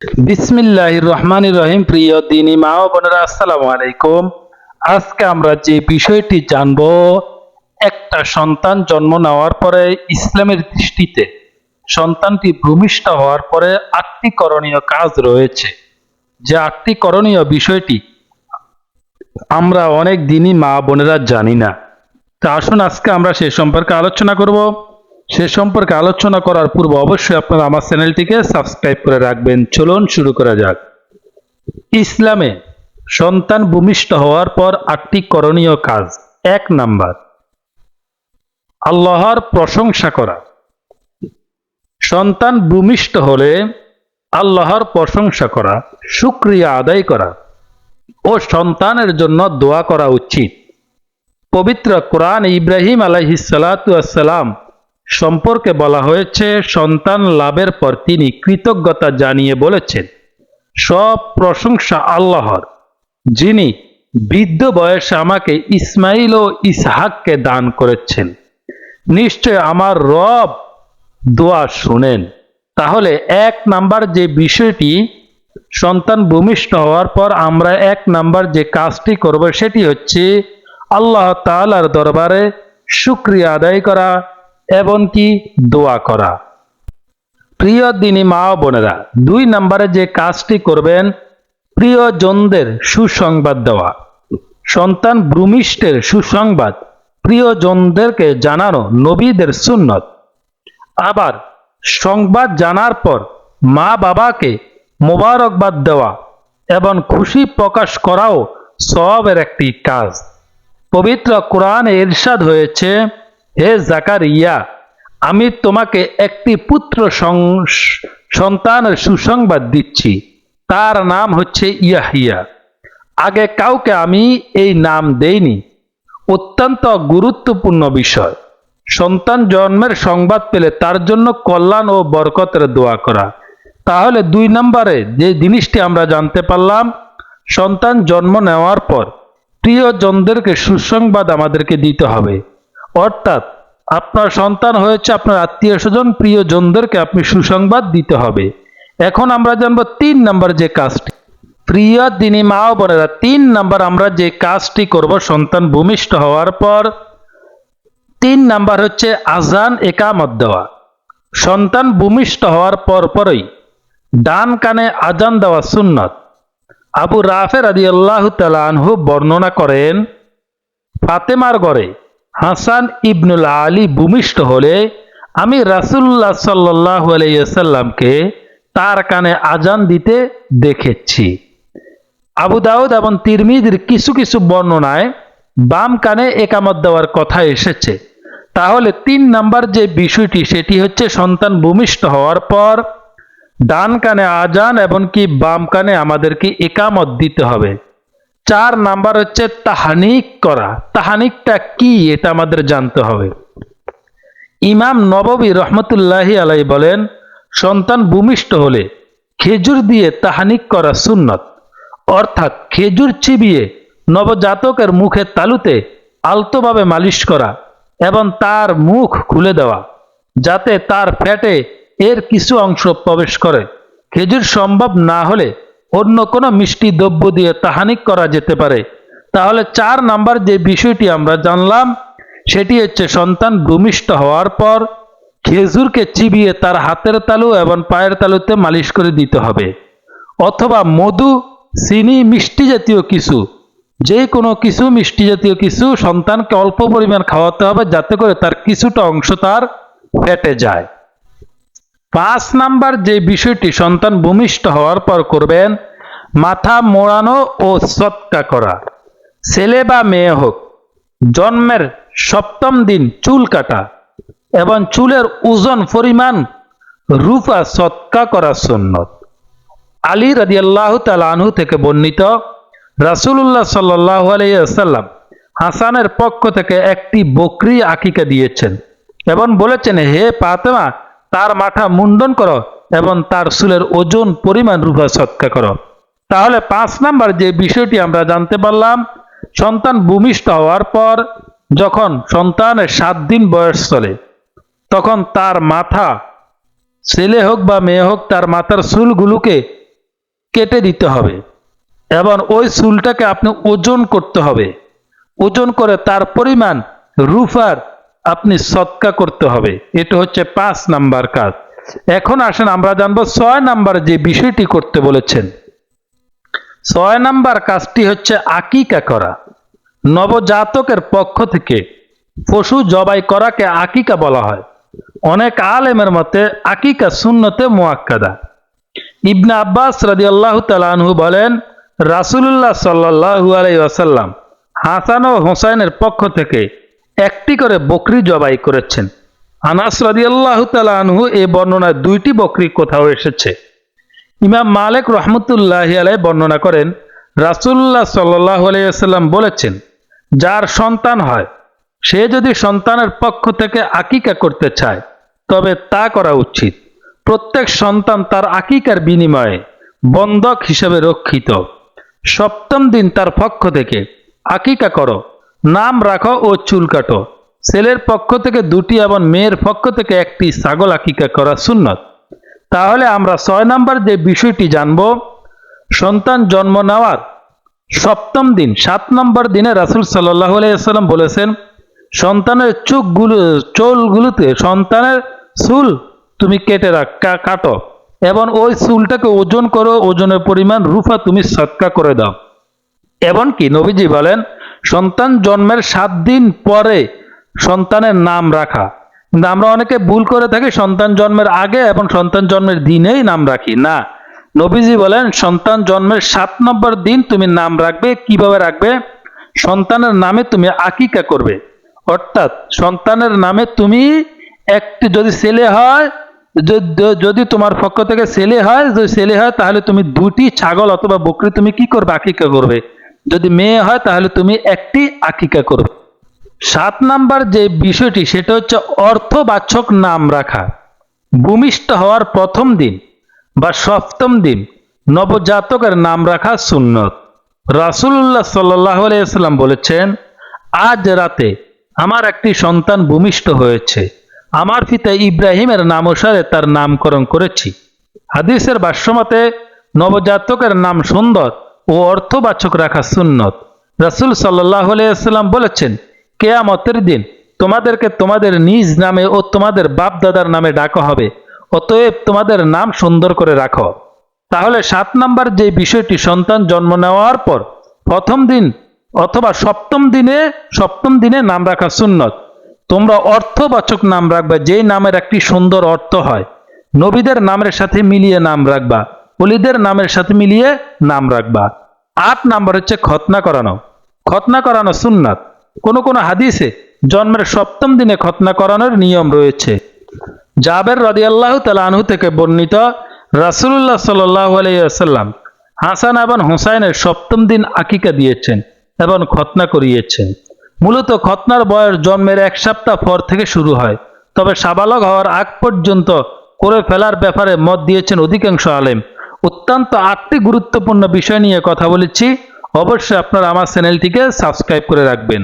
বিসমিল্লাহির রহমানির রহিম। প্রিয় দিনী মা ও বোনেরা, আসসালামু আলাইকুম। আজকে আমরা যে বিষয়টি জানব, একটা সন্তান জন্ম নেওয়ার পরে ইসলামের দৃষ্টিতে সন্তানটি ভূমিষ্ঠ হওয়ার পরে 8টি করণীয় কাজ রয়েছে। যে 8টি করণীয় বিষয়টি আমরা অনেক দিনই মা বোনেরা জানি না। তা আসুন আজকে আমরা সে সম্পর্কে আলোচনা করব। সে সম্পর্কে আলোচনা করার পূর্বে অবশ্যই আপনারা আমার চ্যানেলটিকে সাবস্ক্রাইব করে রাখবেন। চলুন শুরু করা যাক। ইসলামে সন্তান ভূমিষ্ঠ হওয়ার পর 8টি করণীয় কাজ। 1 নাম্বার, আল্লাহর প্রশংসা করা। সন্তান ভূমিষ্ঠ হলে আল্লাহর প্রশংসা করা, শুকরিয়া আদায় করা ও সন্তানের জন্য দোয়া করা উচিত। পবিত্র কোরআন ইব্রাহিম আলাইহিস সালাতু ওয়াস সালাম সম্পর্কে বলা হয়েছে, সন্তান লাভের পর তিনি কৃতজ্ঞতা জানিয়ে বলেছেন, সব প্রশংসা আল্লাহর, যিনি বৃদ্ধ বয়সে আমাকে ইসমাইল ও ইসহাককে দান করেছেন। নিশ্চয় আমার রব দোয়া শুনেন। তাহলে 1 নাম্বার যে বিষয়টি, সন্তান ভূমিষ্ঠ হওয়ার পর আমরা 1 নাম্বার যে কাজটি করব সেটি হচ্ছে আল্লাহ তাআলার দরবারে শুকরিয়া আদায় করা এবং কি দোয়া করা। প্রিয় দিনী মা ও বোনেরা, 2 নম্বরে যে কাজটি করবেন, প্রিয়জনদের সুসংবাদ দেওয়া। সন্তান ভূমিষ্ঠের সুসংবাদ প্রিয়জনদেরকে জানানো নবীদের সুন্নত। আবার সংবাদ জানার পর মা বাবাকে মোবারকবাদ দেওয়া এবং খুশি প্রকাশ করাও সওয়াবের একটি কাজ। পবিত্র কোরআনে ইরশাদ হয়েছে, হে জাকারিয়া, আমি তোমাকে একটি পুত্র সন্তানের সুসংবাদ দিচ্ছি, তার নাম হচ্ছে ইয়াহিয়া। আগে কাউকে আমি এই নাম দেইনি। অত্যন্ত গুরুত্বপূর্ণ বিষয়। সন্তান জন্মের সংবাদ পেলে তার জন্য কল্যাণ ও বরকতের দোয়া করা। তাহলে 2 নম্বরে যে জিনিসটি আমরা জানতে পারলাম, সন্তান জন্ম নেওয়ার পর প্রিয়জনদেরকে সুসংবাদ আমাদেরকে দিতে হবে। অর্থাৎ আপনার সন্তান হয়েছে, আপনার আত্মীয় স্বজন প্রিয়জনদেরকে আপনি সুসংবাদ দিতে হবে। এখন আমরা জানবো 3 নম্বর যে কাজটি। প্রিয় দিনী মা ও বোনেরা, 3 নম্বর আমরা যে কাজটি করব সন্তান ভূমিষ্ঠ হওয়ার পর, 3 নাম্বার হচ্ছে আজান একামত দেওয়া। সন্তান ভূমিষ্ঠ হওয়ার পরই ডান কানে আজান দেওয়া সুন্নত। আবু রাফে রাদিয়াল্লাহু তাআলা আনহু বর্ণনা করেন, ফাতেমার ঘরে হাসান ইবনুল আলী ভূমিষ্ঠ হলে আমি রাসূলুল্লাহ সাল্লাল্লাহু আলাইহি ওয়াসাল্লামকে তার কানে আজান দিতে দেখেছি। আবু দাউদ এবং তিরমিজির কিছু কিছু বর্ণনায় বাম কানে একামত দেওয়ার কথা এসেছে। তাহলে 3 নাম্বার যে বিষয়টি সেটি হচ্ছে সন্তান ভূমিষ্ঠ হওয়ার পর ডান কানে আজান এবং কি বাম কানে আমাদেরকে একামত দিতে হবে। 4 নাম্বার হচ্ছে তাহানিক করা। তাহানিকটা কি এটা আমাদের জানতে হবে। ইমাম নববী রহমতুল্লাহি আলাইহি বলেন, সন্তান ভূমিষ্ঠ হলে খেজুর দিয়ে তাহানিক করা সুন্নত। অর্থাৎ খেজুর চিবিয়ে নবজাতকের মুখের তালুতে আলতোভাবে মালিশ করা এবং তার মুখ খুলে দেওয়া, যাতে তার পেটে এর কিছু অংশ প্রবেশ করে। খেজুর সম্ভব না হলে অন্য কোনো মিষ্টি দ্রব্য দিয়ে তাহানিক করা যেতে পারে। তাহলে 4 নাম্বার যে বিষয়টি আমরা জানলাম সেটি হচ্ছে সন্তান ভূমিষ্ঠ হওয়ার পর খেজুরকে চিবিয়ে তার হাতের তালু এবং পায়ের তালুতে মালিশ করে দিতে হবে, অথবা মধু, চিনি, মিষ্টি জাতীয় কিছু, যে কোনো কিছু মিষ্টি জাতীয় কিছু সন্তানকে অল্প পরিমাণ খাওয়াতে হবে, যাতে করে তার কিছুটা অংশ তার পেটে যায়। 5 নাম্বার যে বিষয়টি সন্তান ভূমিষ্ঠ হওয়ার পর করবেন, মাথা মোড়ানো ও সৎকা করা। ছেলে বা মেয়ে হোক, জন্মের 7ম দিন চুল কাটা এবং চুলের ওজন পরিমাণ রূপা সৎকা করা সুন্নত। আলী রাদিয়াল্লাহু তাআলা আনহু থেকে বর্ণিত, রাসূলুল্লাহ সাল্লাল্লাহু আলাইহি ওয়াসাল্লাম হাসানের পক্ষ থেকে একটি বকরি আকিকা দিয়েছেন এবং বলেছেন, হে ফাতেমা, তার মাথা মুন্ডন করো এবং তার চুলের ওজন পরিমাণ রূপা সৎকা করো। তাহলে 5 নাম্বার যে বিষয়টি আমরা জানতে পারলাম, সন্তান ভূমিষ্ঠ হওয়ার পর যখন সন্তানের 7 দিন বয়স চলে, তখন তার মাথা, ছেলে হোক বা মেয়ে হোক, তার মাথার চুলগুলোকে কেটে দিতে হবে এবং ওই চুলটাকে আপনি ওজন করতে হবে। ওজন করে তার পরিমাণ রূপার আপনি সদকা করতে হবে। এটা হচ্ছে 5 নাম্বার কাজ। এখন আসেন আমরা জানবো 6 নাম্বার যে বিষয়টি করতে বলেছেন। 6 নাম্বার কাজটি হচ্ছে আকিকা করা। নবজাতকের পক্ষ থেকে পশু জবাই করাকে আকিকা বলা হয়। অনেক আলেমের মতে আকিকা সুন্নতে মুআক্কাদা। ইবনে আব্বাস রাদিয়াল্লাহু তাআলা আনহু বলেন, রাসূলুল্লাহ সাল্লাল্লাহু আলাইহি ওয়াসাল্লাম হাসান ও হোসাইনের পক্ষ থেকে একটি করে বকরি জবাই করেছেন। আনাস রাদিয়াল্লাহু তাআলা আনহু এই বর্ণনায় 2টি বকরি কোথাও এসেছে। ইমাম মালিক রাহমাতুল্লাহি আলাইহি বর্ণনা করেন, রাসূলুল্লাহ সাল্লাল্লাহু আলাইহি ওয়াসাল্লাম বলেছেন, যার সন্তান হয় সে যদি সন্তানের পক্ষ থেকে আকিকা করতে চায় তবে তা করা উচিত। প্রত্যেক সন্তান তার আকিকার বিনিময়ে বন্ধক হিসেবে রক্ষিত। 7ম দিন তার পক্ষ থেকে আকিকা করো, নাম রাখো ও চুল কাটো। ছেলের পক্ষ থেকে 2টি এবং মেয়ের পক্ষ থেকে 1টি ছাগল আকিকা করা সুন্নত। তাহলে আমরা 6 নাম্বার যে বিষয়টি জানব, সন্তান জন্ম নেওয়ার 7ম দিন 7 নম্বর দিনে রাসূল সাল্লাল্লাহু আলাইহি ওয়াসাল্লাম বলেছেন, সন্তানের চুলগুলোতে সন্তানের চুল তুমি কেটে কাটো এবং ওই চুলটাকে ওজন করো, ওজনের পরিমাণ রূপা তুমি সদকা করে দাও। এমনকি নবীজি বলেন, সন্তান জন্মের 7 দিন পরে সন্তানের নাম রাখা। কিন্তু আমরা অনেকে ভুল করে থাকি, সন্তান জন্মের আগে এবং সন্তান জন্মের দিনেই নাম রাখি না। নবীজি বলেন, সন্তান জন্মের 7 নম্বর দিন তুমি নাম রাখবে। কিভাবে রাখবে? সন্তানের নামে তুমি আকিকা করবে, অর্থাৎ সন্তানের নামে তুমি একটি, যদি ছেলে হয়, যদি তোমার পক্ষ থেকে ছেলে হয়, যদি ছেলে হয় তাহলে তুমি 2টি ছাগল অথবা বকরি তুমি কি করবে? আকিকা করবে। যদি মেয়ে হয় তাহলে তুমি 1টি আকিকা করবে। 7 নাম্বার যে বিষয়টি সেটা হচ্ছে অর্থবাচক নাম রাখা। ভূমিষ্ঠ হওয়ার 1ম দিন বা 7ম দিন নবজাতকের নাম রাখা সুন্নত। রাসূলুল্লাহ সাল্লাল্লাহু আলাইহি ওয়াসাল্লাম বলেছেন, আজ রাতে আমার একটি সন্তান ভূমিষ্ঠ হয়েছে, আমার পিতা ইব্রাহিমের নাম অনুসারে তার নামকরণ করেছি। হাদিসের ভাষ্যমতে নবজাতকের নাম সুন্দর ও অর্থবাচক রাখা সুন্নত। রাসূল সাল্লাল্লাহু আলাইহি ওয়াসাল্লাম বলেছেন, কিয়ামতের দিন তোমাদেরকে তোমাদের নিজ নামে ও তোমাদের বাপ দাদার নামে ডাকা হবে, অতএব তোমাদের নাম সুন্দর করে রাখো। তাহলে 7 নাম্বার যে বিষয়টি, সন্তান জন্ম নেওয়ার পর 1ম দিন অথবা 7ম দিনে নাম রাখা সুন্নত। তোমরা অর্থবাচক নাম রাখবা, যেই নামের একটি সুন্দর অর্থ হয়। নবীদের নামের সাথে মিলিয়ে নাম রাখবা, ওলিদের নামের সাথে মিলিয়ে নাম রাখবা। 8 নাম্বার হচ্ছে খতনা করানো। খতনা করানো সুন্নাত। কোন কোন হাদিসে জন্মের 7ম দিনে খতনা করানোর নিয়ম রয়েছে। জাবের রাদিয়াল্লাহু তাআলা আনহু থেকে বর্ণিত, রাসূলুল্লাহ সাল্লাল্লাহু আলাইহি ওয়াসাল্লাম হাসান এবং হুসাইনের 7ম দিন আকিকা দিয়েছেন এবং খতনা করিয়েছেন। মূলত খতনার বয়স জন্মের 1 সপ্তাহ পর থেকে শুরু হয়, তবে সাবালক হওয়ার আগ পর্যন্ত করে ফেলার ব্যাপারে মত দিয়েছেন অধিকাংশ আলেম। অত্যন্ত 8টি গুরুত্বপূর্ণ বিষয় নিয়ে কথা বলেছি। অবশ্যই আপনারা আমার চ্যানেলটিকে সাবস্ক্রাইব করে রাখবেন।